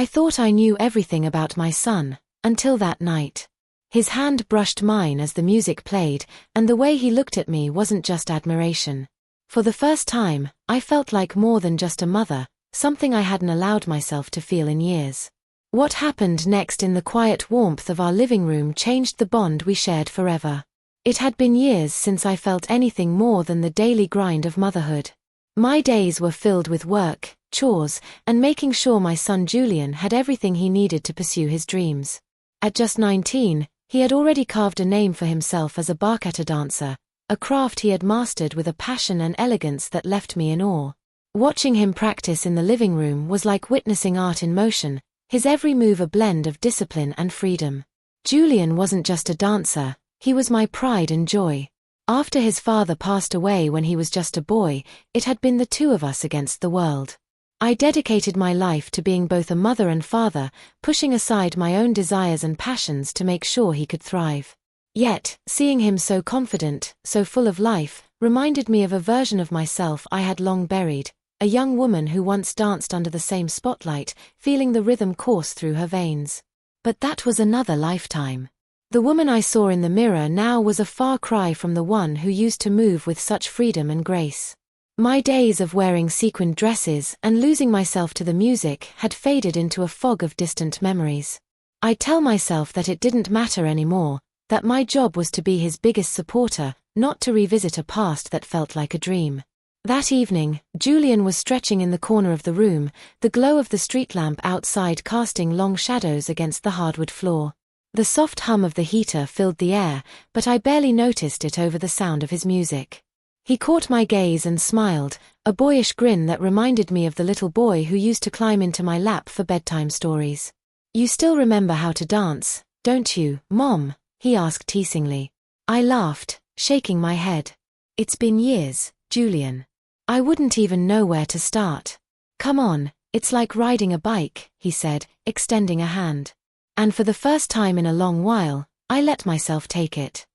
I thought I knew everything about my son, until that night. His hand brushed mine as the music played, and the way he looked at me wasn't just admiration. For the first time, I felt like more than just a mother, something I hadn't allowed myself to feel in years. What happened next in the quiet warmth of our living room changed the bond we shared forever. It had been years since I felt anything more than the daily grind of motherhood. My days were filled with work, chores, and making sure my son Julian had everything he needed to pursue his dreams. At just 19, he had already carved a name for himself as a bachata dancer, a craft he had mastered with a passion and elegance that left me in awe. Watching him practice in the living room was like witnessing art in motion, his every move a blend of discipline and freedom. Julian wasn't just a dancer, he was my pride and joy. After his father passed away when he was just a boy, it had been the two of us against the world. I dedicated my life to being both a mother and father, pushing aside my own desires and passions to make sure he could thrive. Yet, seeing him so confident, so full of life, reminded me of a version of myself I had long buried, a young woman who once danced under the same spotlight, feeling the rhythm course through her veins. But that was another lifetime. The woman I saw in the mirror now was a far cry from the one who used to move with such freedom and grace. My days of wearing sequined dresses and losing myself to the music had faded into a fog of distant memories. I tell myself that it didn't matter anymore, that my job was to be his biggest supporter, not to revisit a past that felt like a dream. That evening, Julian was stretching in the corner of the room, the glow of the street lamp outside casting long shadows against the hardwood floor. The soft hum of the heater filled the air, but I barely noticed it over the sound of his music. He caught my gaze and smiled, a boyish grin that reminded me of the little boy who used to climb into my lap for bedtime stories. "You still remember how to dance, don't you, Mom?" he asked teasingly. I laughed, shaking my head. "It's been years, Julian. I wouldn't even know where to start." "Come on, it's like riding a bike," he said, extending a hand. And for the first time in a long while, I let myself take it.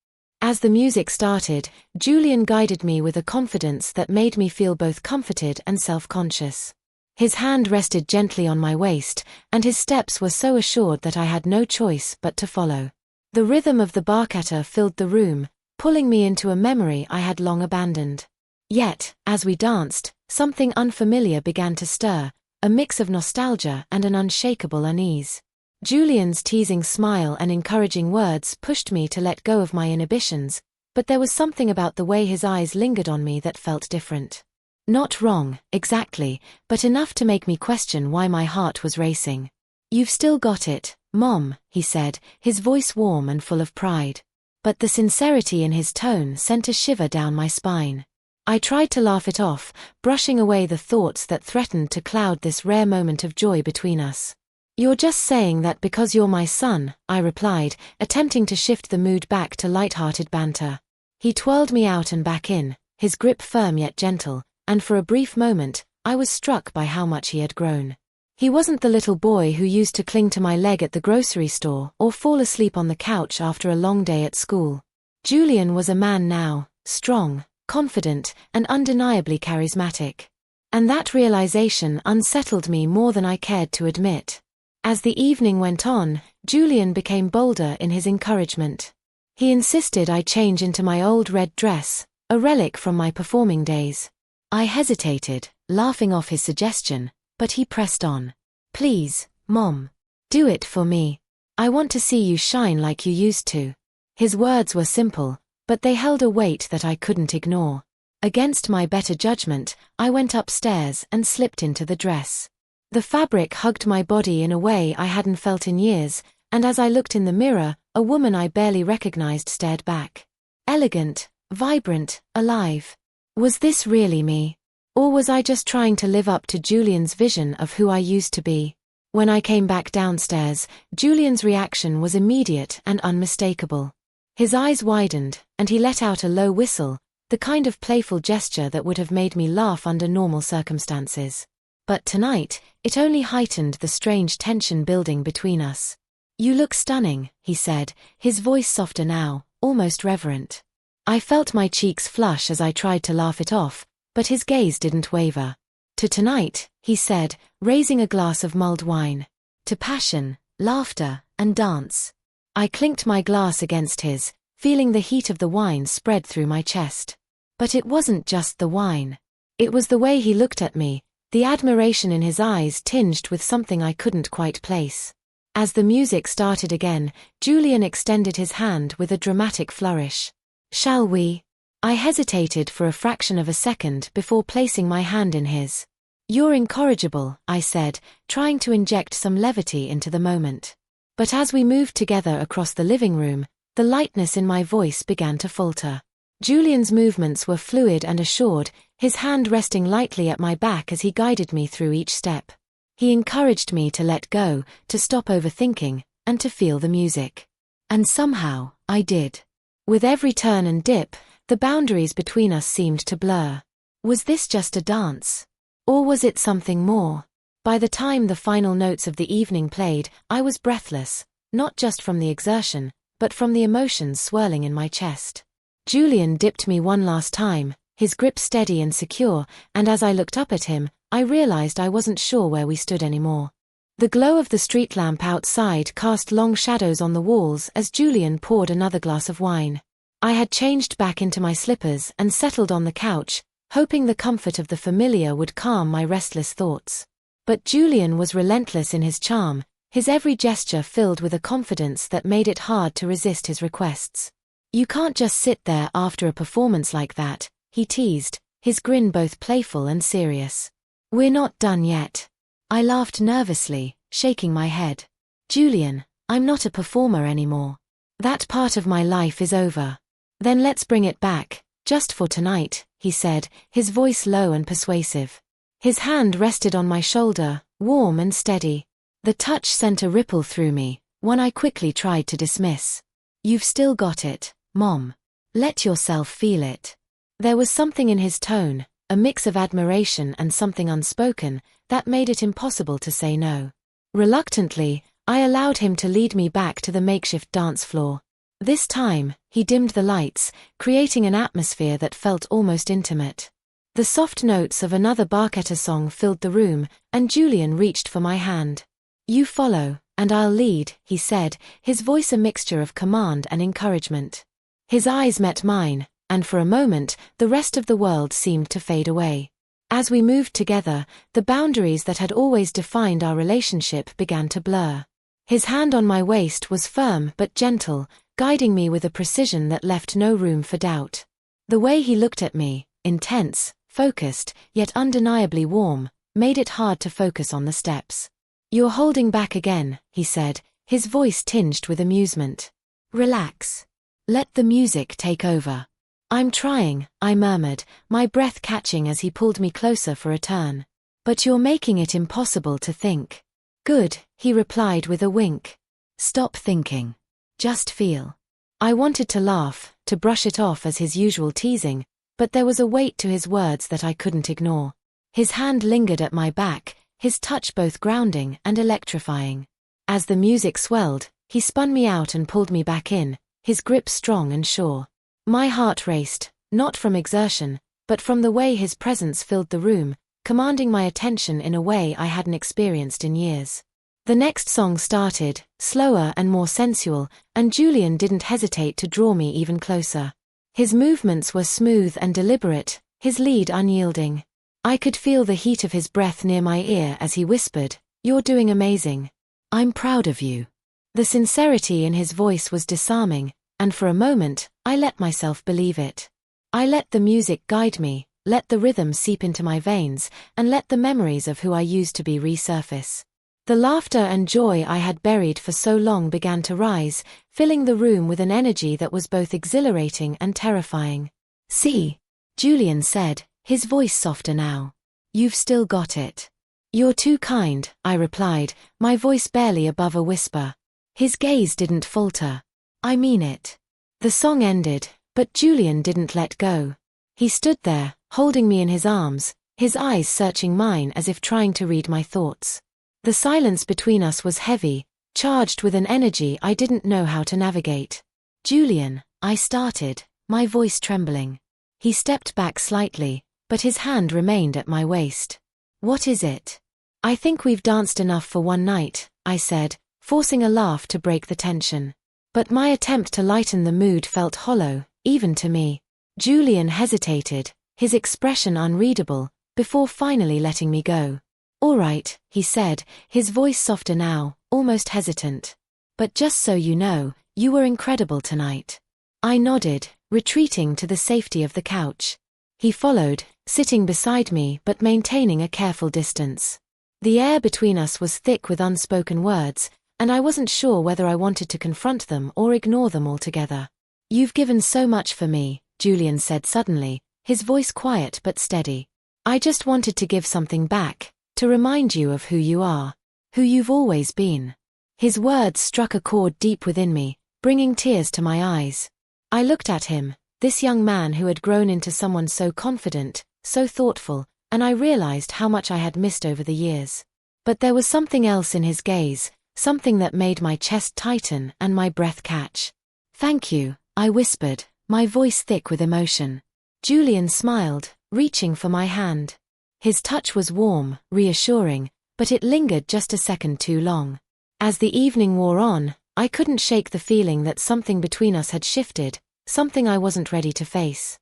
As the music started, Julian guided me with a confidence that made me feel both comforted and self-conscious. His hand rested gently on my waist, and his steps were so assured that I had no choice but to follow. The rhythm of the bachata filled the room, pulling me into a memory I had long abandoned. Yet, as we danced, something unfamiliar began to stir, a mix of nostalgia and an unshakable unease. Julian's teasing smile and encouraging words pushed me to let go of my inhibitions, but there was something about the way his eyes lingered on me that felt different. Not wrong, exactly, but enough to make me question why my heart was racing. "You've still got it, Mom," he said, his voice warm and full of pride. But the sincerity in his tone sent a shiver down my spine. I tried to laugh it off, brushing away the thoughts that threatened to cloud this rare moment of joy between us. "You're just saying that because you're my son," I replied, attempting to shift the mood back to light-hearted banter. He twirled me out and back in, his grip firm yet gentle, and for a brief moment, I was struck by how much he had grown. He wasn't the little boy who used to cling to my leg at the grocery store or fall asleep on the couch after a long day at school. Julian was a man now, strong, confident, and undeniably charismatic. And that realization unsettled me more than I cared to admit. As the evening went on, Julian became bolder in his encouragement. He insisted I change into my old red dress, a relic from my performing days. I hesitated, laughing off his suggestion, but he pressed on. "Please, Mom. Do it for me. I want to see you shine like you used to." His words were simple, but they held a weight that I couldn't ignore. Against my better judgment, I went upstairs and slipped into the dress. The fabric hugged my body in a way I hadn't felt in years, and as I looked in the mirror, a woman I barely recognized stared back. Elegant, vibrant, alive. Was this really me? Or was I just trying to live up to Julian's vision of who I used to be? When I came back downstairs, Julian's reaction was immediate and unmistakable. His eyes widened, and he let out a low whistle, the kind of playful gesture that would have made me laugh under normal circumstances. But tonight, it only heightened the strange tension building between us. "You look stunning," he said, his voice softer now, almost reverent. I felt my cheeks flush as I tried to laugh it off, but his gaze didn't waver. "To tonight," he said, raising a glass of mulled wine. to passion, laughter, and dance. I clinked my glass against his, feeling the heat of the wine spread through my chest. But it wasn't just the wine. It was the way he looked at me, the admiration in his eyes tinged with something I couldn't quite place. As the music started again, Julian extended his hand with a dramatic flourish. "Shall we?" I hesitated for a fraction of a second before placing my hand in his. "You're incorrigible," I said, trying to inject some levity into the moment. But as we moved together across the living room, the lightness in my voice began to falter. Julian's movements were fluid and assured, his hand resting lightly at my back as he guided me through each step. He encouraged me to let go, to stop overthinking, and to feel the music. And somehow, I did. With every turn and dip, the boundaries between us seemed to blur. Was this just a dance? Or was it something more? By the time the final notes of the evening played, I was breathless, not just from the exertion, but from the emotions swirling in my chest. Julian dipped me one last time, his grip steady and secure, and as I looked up at him, I realized I wasn't sure where we stood anymore. The glow of the street lamp outside cast long shadows on the walls as Julian poured another glass of wine. I had changed back into my slippers and settled on the couch, hoping the comfort of the familiar would calm my restless thoughts. But Julian was relentless in his charm, his every gesture filled with a confidence that made it hard to resist his requests. "You can't just sit there after a performance like that," he teased, his grin both playful and serious. "We're not done yet." I laughed nervously, shaking my head. "Julian, I'm not a performer anymore. That part of my life is over." "Then let's bring it back, just for tonight," he said, his voice low and persuasive. His hand rested on my shoulder, warm and steady. The touch sent a ripple through me, one I quickly tried to dismiss. "You've still got it, Mom. Let yourself feel it." There was something in his tone, a mix of admiration and something unspoken, that made it impossible to say no. Reluctantly, I allowed him to lead me back to the makeshift dance floor. This time, he dimmed the lights, creating an atmosphere that felt almost intimate. The soft notes of another Barchetta song filled the room, and Julian reached for my hand. "You follow, and I'll lead," he said, his voice a mixture of command and encouragement. His eyes met mine, and for a moment, the rest of the world seemed to fade away. As we moved together, the boundaries that had always defined our relationship began to blur. His hand on my waist was firm but gentle, guiding me with a precision that left no room for doubt. The way he looked at me, intense, focused, yet undeniably warm, made it hard to focus on the steps. "You're holding back again," he said, his voice tinged with amusement. "Relax. Let the music take over." "I'm trying," I murmured, my breath catching as he pulled me closer for a turn. "But you're making it impossible to think." "Good," he replied with a wink. "Stop thinking. Just feel." I wanted to laugh, to brush it off as his usual teasing, but there was a weight to his words that I couldn't ignore. His hand lingered at my back, his touch both grounding and electrifying. As the music swelled, he spun me out and pulled me back in, his grip strong and sure. My heart raced, not from exertion, but from the way his presence filled the room, commanding my attention in a way I hadn't experienced in years. The next song started, slower and more sensual, and Julian didn't hesitate to draw me even closer. His movements were smooth and deliberate, his lead unyielding. I could feel the heat of his breath near my ear as he whispered, "You're doing amazing. I'm proud of you." The sincerity in his voice was disarming, and for a moment, I let myself believe it. I let the music guide me, let the rhythm seep into my veins, and let the memories of who I used to be resurface. The laughter and joy I had buried for so long began to rise, filling the room with an energy that was both exhilarating and terrifying. "See," Julian said, his voice softer now. "You've still got it." "You're too kind," I replied, my voice barely above a whisper. His gaze didn't falter. "I mean it." The song ended, but Julian didn't let go. He stood there, holding me in his arms, his eyes searching mine as if trying to read my thoughts. The silence between us was heavy, charged with an energy I didn't know how to navigate. "Julian," I started, my voice trembling. He stepped back slightly, but his hand remained at my waist. "What is it?" "I think we've danced enough for one night," I said, forcing a laugh to break the tension. But my attempt to lighten the mood felt hollow, even to me. Julian hesitated, his expression unreadable, before finally letting me go. "All right," he said, his voice softer now, almost hesitant. "But just so you know, you were incredible tonight." I nodded, retreating to the safety of the couch. He followed, sitting beside me but maintaining a careful distance. The air between us was thick with unspoken words, and I wasn't sure whether I wanted to confront them or ignore them altogether. "You've given so much for me," Julian said suddenly, his voice quiet but steady. "I just wanted to give something back, to remind you of who you are, who you've always been." His words struck a chord deep within me, bringing tears to my eyes. I looked at him, this young man who had grown into someone so confident, so thoughtful, and I realized how much I had missed over the years. But there was something else in his gaze, something that made my chest tighten and my breath catch. "Thank you," I whispered, my voice thick with emotion. Julian smiled, reaching for my hand. His touch was warm, reassuring, but it lingered just a second too long. As the evening wore on, I couldn't shake the feeling that something between us had shifted, something I wasn't ready to face.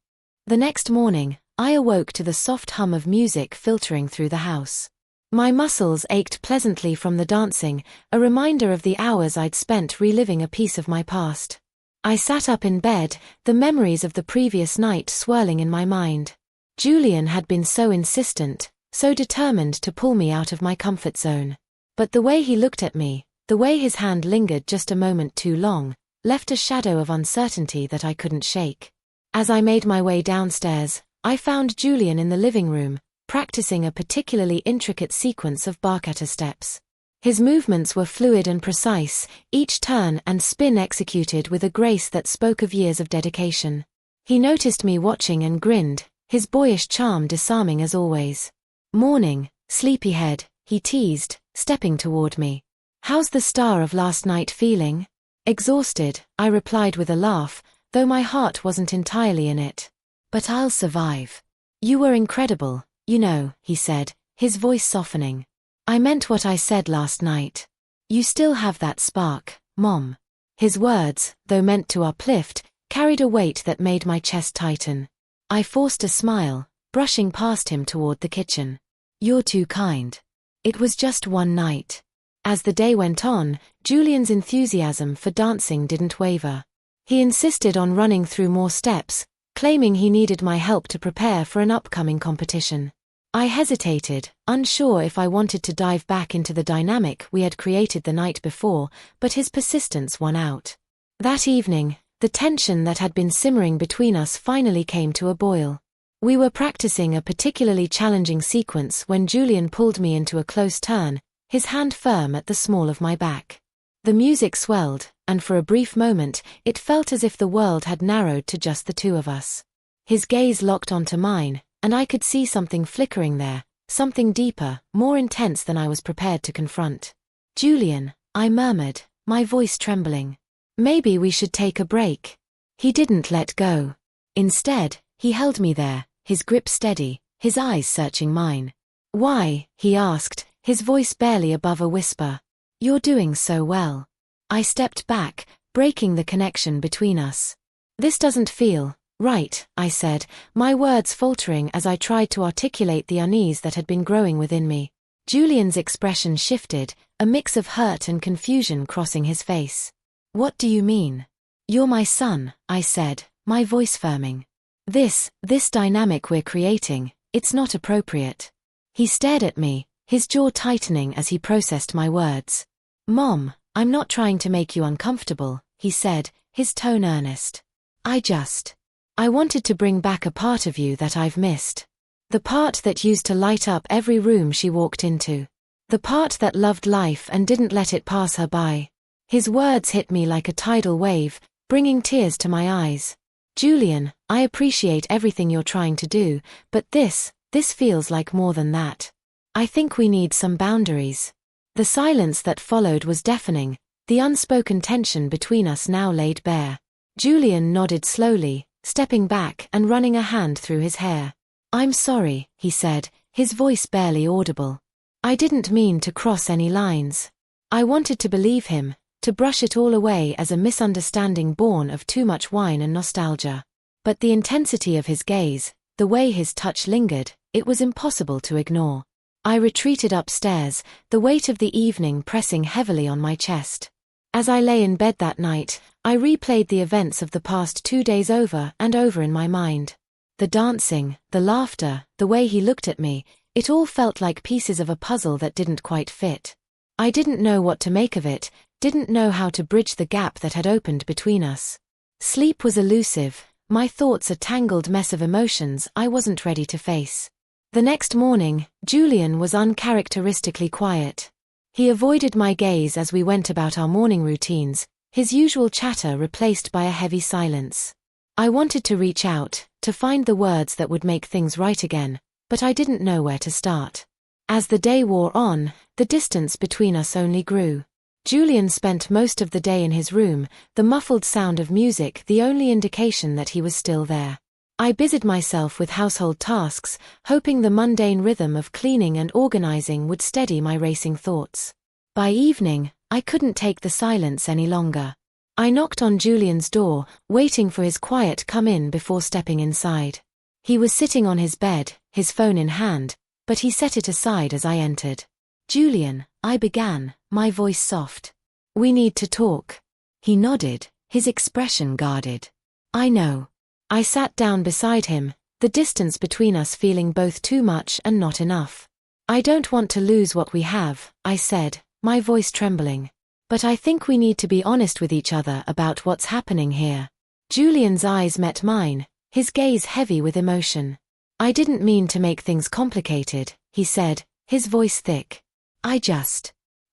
The next morning, I awoke to the soft hum of music filtering through the house. My muscles ached pleasantly from the dancing, a reminder of the hours I'd spent reliving a piece of my past. I sat up in bed, the memories of the previous night swirling in my mind. Julian had been so insistent, so determined to pull me out of my comfort zone. But the way he looked at me, the way his hand lingered just a moment too long, left a shadow of uncertainty that I couldn't shake. As I made my way downstairs, I found Julian in the living room, practicing a particularly intricate sequence of bachata steps. His movements were fluid and precise, each turn and spin executed with a grace that spoke of years of dedication. He noticed me watching and grinned, his boyish charm disarming as always. "Morning, sleepyhead," he teased, stepping toward me. "How's the star of last night feeling?" "Exhausted," I replied with a laugh, though my heart wasn't entirely in it. "But I'll survive." "You were incredible, you know," he said, his voice softening. "I meant what I said last night. You still have that spark, Mom." His words, though meant to uplift, carried a weight that made my chest tighten. I forced a smile, brushing past him toward the kitchen. "You're too kind. It was just one night." As the day went on, Julian's enthusiasm for dancing didn't waver. He insisted on running through more steps, claiming he needed my help to prepare for an upcoming competition. I hesitated, unsure if I wanted to dive back into the dynamic we had created the night before, but his persistence won out. That evening, the tension that had been simmering between us finally came to a boil. We were practicing a particularly challenging sequence when Julian pulled me into a close turn, his hand firm at the small of my back. The music swelled, and for a brief moment, it felt as if the world had narrowed to just the two of us. His gaze locked onto mine, and I could see something flickering there, something deeper, more intense than I was prepared to confront. "Julian," I murmured, my voice trembling. "Maybe we should take a break." He didn't let go. Instead, he held me there, his grip steady, his eyes searching mine. "Why?" he asked, his voice barely above a whisper. "You're doing so well." I stepped back, breaking the connection between us. "This doesn't feel right," I said, my words faltering as I tried to articulate the unease that had been growing within me. Julian's expression shifted, a mix of hurt and confusion crossing his face. "What do you mean?" "You're my son," I said, my voice firming. This dynamic we're creating, it's not appropriate." He stared at me, his jaw tightening as he processed my words. "Mom, I'm not trying to make you uncomfortable," he said, his tone earnest. I wanted to bring back a part of you that I've missed. The part that used to light up every room she walked into. The part that loved life and didn't let it pass her by." His words hit me like a tidal wave, bringing tears to my eyes. "Julian, I appreciate everything you're trying to do, but this feels like more than that. I think we need some boundaries." The silence that followed was deafening, the unspoken tension between us now laid bare. Julian nodded slowly, stepping back and running a hand through his hair. "I'm sorry," he said, his voice barely audible. "I didn't mean to cross any lines. I wanted to believe him, to brush it all away as a misunderstanding born of too much wine and nostalgia. But the intensity of his gaze, the way his touch lingered, it was impossible to ignore. I retreated upstairs, the weight of the evening pressing heavily on my chest. As I lay in bed that night, I replayed the events of the past 2 days over and over in my mind. The dancing, the laughter, the way he looked at me, it all felt like pieces of a puzzle that didn't quite fit. I didn't know what to make of it, didn't know how to bridge the gap that had opened between us. Sleep was elusive, my thoughts a tangled mess of emotions I wasn't ready to face. The next morning, Julian was uncharacteristically quiet. He avoided my gaze as we went about our morning routines, his usual chatter replaced by a heavy silence. I wanted to reach out, to find the words that would make things right again, but I didn't know where to start. As the day wore on, the distance between us only grew. Julian spent most of the day in his room, the muffled sound of music the only indication that he was still there. I busied myself with household tasks, hoping the mundane rhythm of cleaning and organizing would steady my racing thoughts. By evening, I couldn't take the silence any longer. I knocked on Julian's door, waiting for his quiet come in before stepping inside. He was sitting on his bed, his phone in hand, but he set it aside as I entered. "Julian," I began, my voice soft. "We need to talk." He nodded, his expression guarded. "I know." I sat down beside him, the distance between us feeling both too much and not enough. "I don't want to lose what we have," I said, my voice trembling. "But I think we need to be honest with each other about what's happening here." Julian's eyes met mine, his gaze heavy with emotion. "I didn't mean to make things complicated," he said, his voice thick.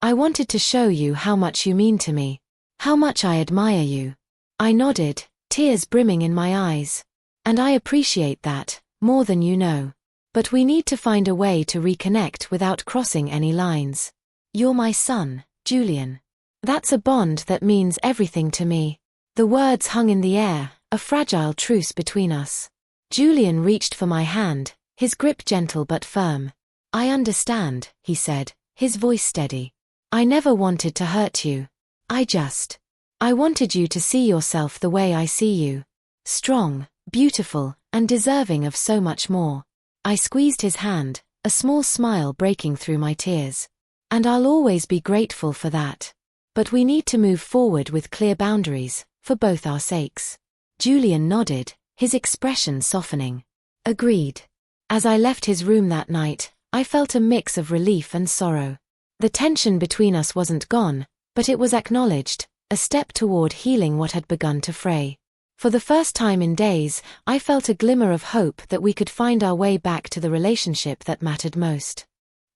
I wanted to show you how much you mean to me. How much I admire you." I nodded, tears brimming in my eyes. "And I appreciate that, more than you know. But we need to find a way to reconnect without crossing any lines. You're my son, Julian. That's a bond that means everything to me." The words hung in the air, a fragile truce between us. Julian reached for my hand, his grip gentle but firm. "I understand," he said, his voice steady. "I never wanted to hurt you. I wanted you to see yourself the way I see you. Strong, beautiful, and deserving of so much more." I squeezed his hand, a small smile breaking through my tears. "And I'll always be grateful for that. But we need to move forward with clear boundaries, for both our sakes." Julian nodded, his expression softening. "Agreed." As I left his room that night, I felt a mix of relief and sorrow. The tension between us wasn't gone, but it was acknowledged, a step toward healing what had begun to fray. For the first time in days, I felt a glimmer of hope that we could find our way back to the relationship that mattered most.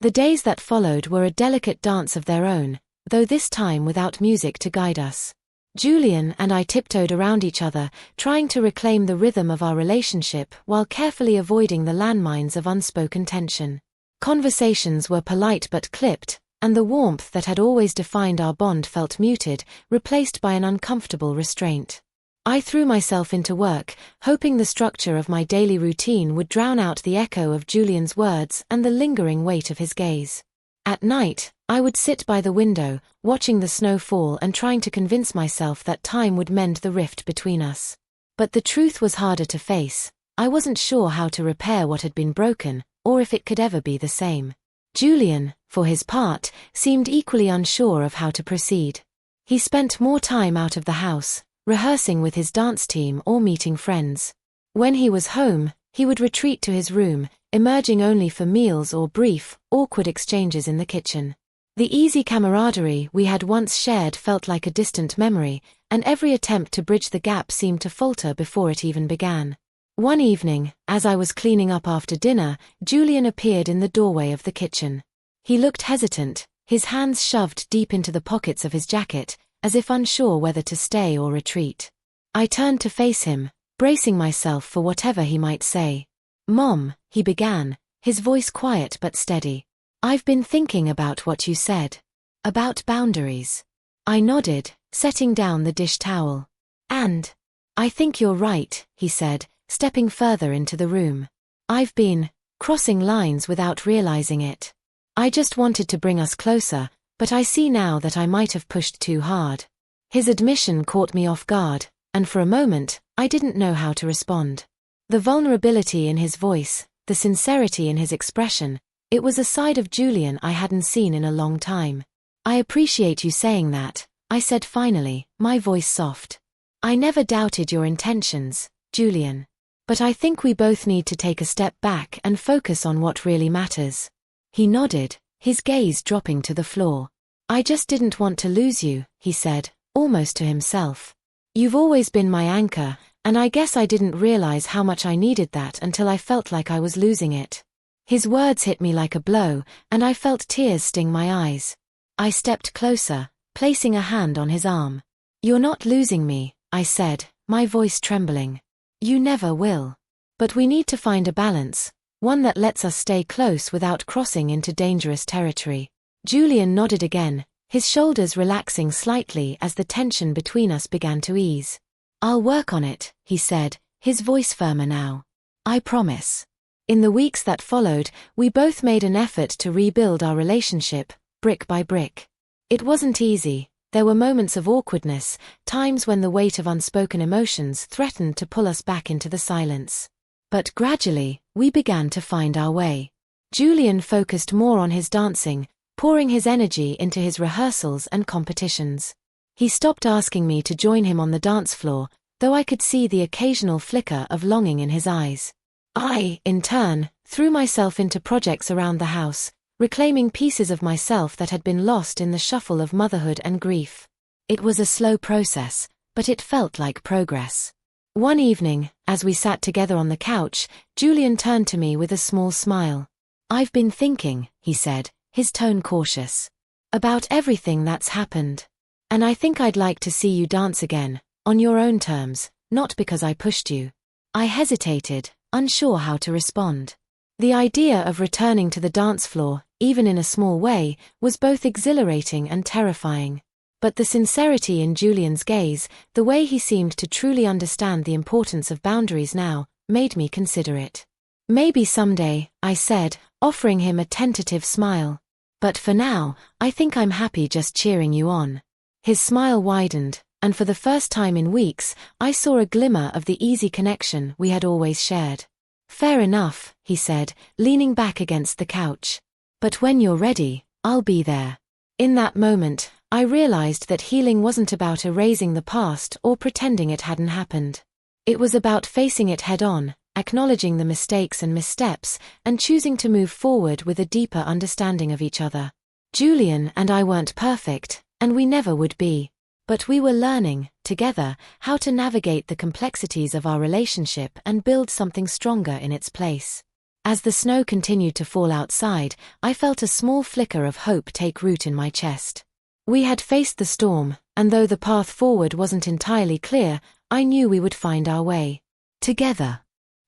The days that followed were a delicate dance of their own, though this time without music to guide us. Julian and I tiptoed around each other, trying to reclaim the rhythm of our relationship while carefully avoiding the landmines of unspoken tension. Conversations were polite but clipped, and the warmth that had always defined our bond felt muted, replaced by an uncomfortable restraint. I threw myself into work, hoping the structure of my daily routine would drown out the echo of Julian's words and the lingering weight of his gaze. At night, I would sit by the window, watching the snow fall and trying to convince myself that time would mend the rift between us. But the truth was harder to face. I wasn't sure how to repair what had been broken, or if it could ever be the same. Julian, for his part, seemed equally unsure of how to proceed. He spent more time out of the house, rehearsing with his dance team or meeting friends. When he was home, he would retreat to his room, emerging only for meals or brief, awkward exchanges in the kitchen. The easy camaraderie we had once shared felt like a distant memory, and every attempt to bridge the gap seemed to falter before it even began. One evening, as I was cleaning up after dinner, Julian appeared in the doorway of the kitchen. He looked hesitant, his hands shoved deep into the pockets of his jacket, as if unsure whether to stay or retreat. I turned to face him, bracing myself for whatever he might say. "Mom," he began, his voice quiet but steady. "I've been thinking about what you said. About boundaries." I nodded, setting down the dish towel. "And I think you're right," he said, stepping further into the room. "I've been crossing lines without realizing it. I just wanted to bring us closer, But I see now that I might have pushed too hard. His admission caught me off guard, and for a moment, I didn't know how to respond. The vulnerability in his voice, the sincerity in his expression, it was a side of Julian I hadn't seen in a long time. I appreciate you saying that, I said finally, my voice soft. I never doubted your intentions, Julian. But I think we both need to take a step back and focus on what really matters. He nodded, his gaze dropping to the floor. I just didn't want to lose you, he said, almost to himself. You've always been my anchor, and I guess I didn't realize how much I needed that until I felt like I was losing it. His words hit me like a blow, and I felt tears sting my eyes. I stepped closer, placing a hand on his arm. You're not losing me, I said, my voice trembling. You never will. But we need to find a balance, one that lets us stay close without crossing into dangerous territory. Julian nodded again, his shoulders relaxing slightly as the tension between us began to ease. I'll work on it, he said, his voice firmer now. I promise. In the weeks that followed, we both made an effort to rebuild our relationship, brick by brick. It wasn't easy. There were moments of awkwardness, times when the weight of unspoken emotions threatened to pull us back into the silence. But gradually, we began to find our way. Julian focused more on his dancing, pouring his energy into his rehearsals and competitions. He stopped asking me to join him on the dance floor, though I could see the occasional flicker of longing in his eyes. I, in turn, threw myself into projects around the house, reclaiming pieces of myself that had been lost in the shuffle of motherhood and grief. It was a slow process, but it felt like progress. One evening, as we sat together on the couch, Julian turned to me with a small smile. I've been thinking, he said, his tone cautious, about everything that's happened. And I think I'd like to see you dance again, on your own terms, not because I pushed you. I hesitated, unsure how to respond. The idea of returning to the dance floor, even in a small way, was both exhilarating and terrifying. But the sincerity in Julian's gaze, the way he seemed to truly understand the importance of boundaries now, made me consider it. Maybe someday, I said, offering him a tentative smile. But for now, I think I'm happy just cheering you on. His smile widened, and for the first time in weeks, I saw a glimmer of the easy connection we had always shared. Fair enough, he said, leaning back against the couch. But when you're ready, I'll be there. In that moment, I realized that healing wasn't about erasing the past or pretending it hadn't happened. It was about facing it head-on, acknowledging the mistakes and missteps, and choosing to move forward with a deeper understanding of each other. Julian and I weren't perfect, and we never would be. But we were learning, together, how to navigate the complexities of our relationship and build something stronger in its place. As the snow continued to fall outside, I felt a small flicker of hope take root in my chest. We had faced the storm, and though the path forward wasn't entirely clear, I knew we would find our way. Together.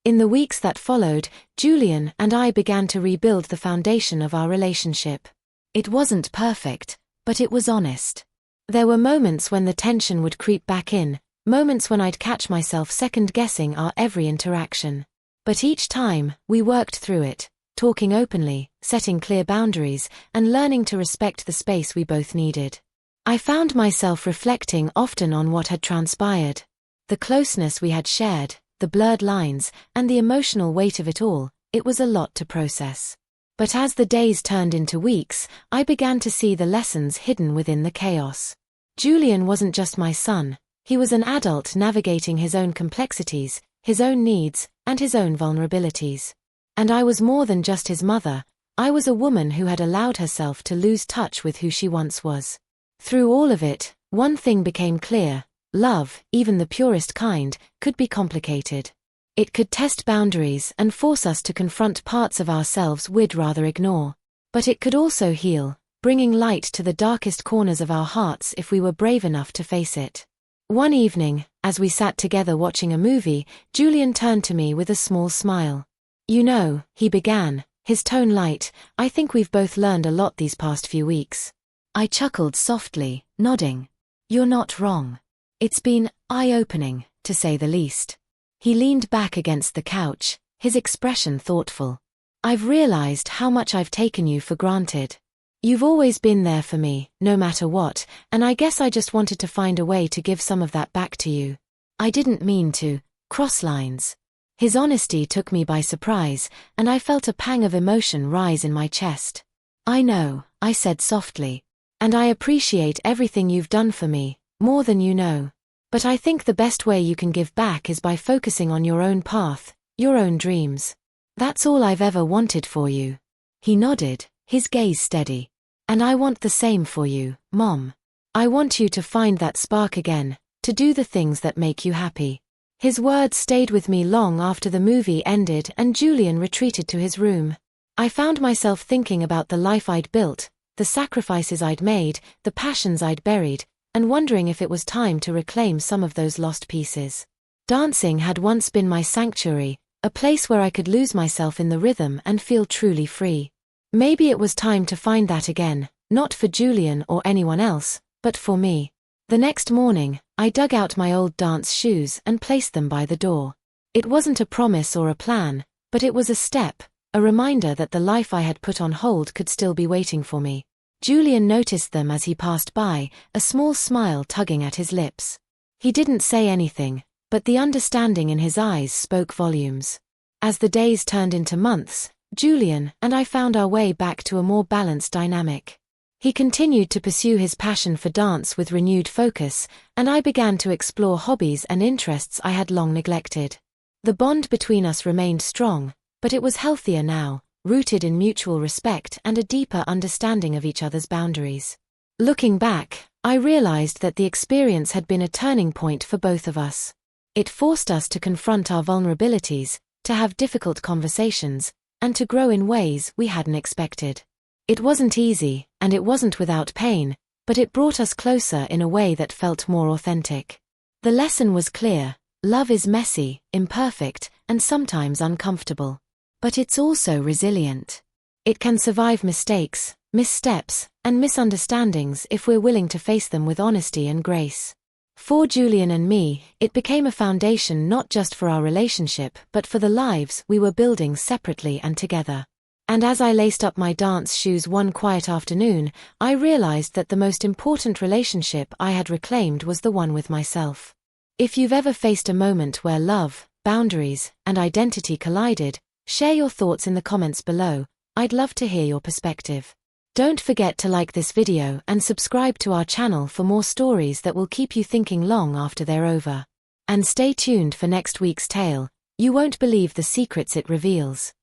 In the weeks that followed, Julian and I began to rebuild the foundation of our relationship. It wasn't perfect, but it was honest. There were moments when the tension would creep back in, moments when I'd catch myself second-guessing our every interaction. But each time, we worked through it, talking openly, setting clear boundaries, and learning to respect the space we both needed. I found myself reflecting often on what had transpired. The closeness we had shared, the blurred lines, and the emotional weight of it all, it was a lot to process. But as the days turned into weeks, I began to see the lessons hidden within the chaos. Julian wasn't just my son, he was an adult navigating his own complexities, his own needs, and his own vulnerabilities. And I was more than just his mother, I was a woman who had allowed herself to lose touch with who she once was. Through all of it, one thing became clear: love, even the purest kind, could be complicated. It could test boundaries and force us to confront parts of ourselves we'd rather ignore. But it could also heal, bringing light to the darkest corners of our hearts if we were brave enough to face it. One evening, as we sat together watching a movie, Julian turned to me with a small smile. You know, he began, his tone light, I think we've both learned a lot these past few weeks. I chuckled softly, nodding. You're not wrong. It's been eye-opening, to say the least. He leaned back against the couch, his expression thoughtful. I've realized how much I've taken you for granted. You've always been there for me, no matter what, and I guess I just wanted to find a way to give some of that back to you. I didn't mean to cross lines. His honesty took me by surprise, and I felt a pang of emotion rise in my chest. I know, I said softly. And I appreciate everything you've done for me, more than you know. But I think the best way you can give back is by focusing on your own path, your own dreams. That's all I've ever wanted for you. He nodded, his gaze steady. And I want the same for you, Mom. I want you to find that spark again, to do the things that make you happy. His words stayed with me long after the movie ended and Julian retreated to his room. I found myself thinking about the life I'd built, the sacrifices I'd made, the passions I'd buried, and wondering if it was time to reclaim some of those lost pieces. Dancing had once been my sanctuary, a place where I could lose myself in the rhythm and feel truly free. Maybe it was time to find that again, not for Julian or anyone else, but for me. The next morning, I dug out my old dance shoes and placed them by the door. It wasn't a promise or a plan, but it was a step, a reminder that the life I had put on hold could still be waiting for me. Julian noticed them as he passed by, a small smile tugging at his lips. He didn't say anything, but the understanding in his eyes spoke volumes. As the days turned into months, Julian and I found our way back to a more balanced dynamic. He continued to pursue his passion for dance with renewed focus, and I began to explore hobbies and interests I had long neglected. The bond between us remained strong, but it was healthier now, rooted in mutual respect and a deeper understanding of each other's boundaries. Looking back, I realized that the experience had been a turning point for both of us. It forced us to confront our vulnerabilities, to have difficult conversations, and to grow in ways we hadn't expected. It wasn't easy, and it wasn't without pain, but it brought us closer in a way that felt more authentic. The lesson was clear: love is messy, imperfect, and sometimes uncomfortable. But it's also resilient. It can survive mistakes, missteps, and misunderstandings if we're willing to face them with honesty and grace. For Julian and me, it became a foundation not just for our relationship but for the lives we were building separately and together. And as I laced up my dance shoes one quiet afternoon, I realized that the most important relationship I had reclaimed was the one with myself. If you've ever faced a moment where love, boundaries, and identity collided, share your thoughts in the comments below. I'd love to hear your perspective. Don't forget to like this video and subscribe to our channel for more stories that will keep you thinking long after they're over. And stay tuned for next week's tale. You won't believe the secrets it reveals.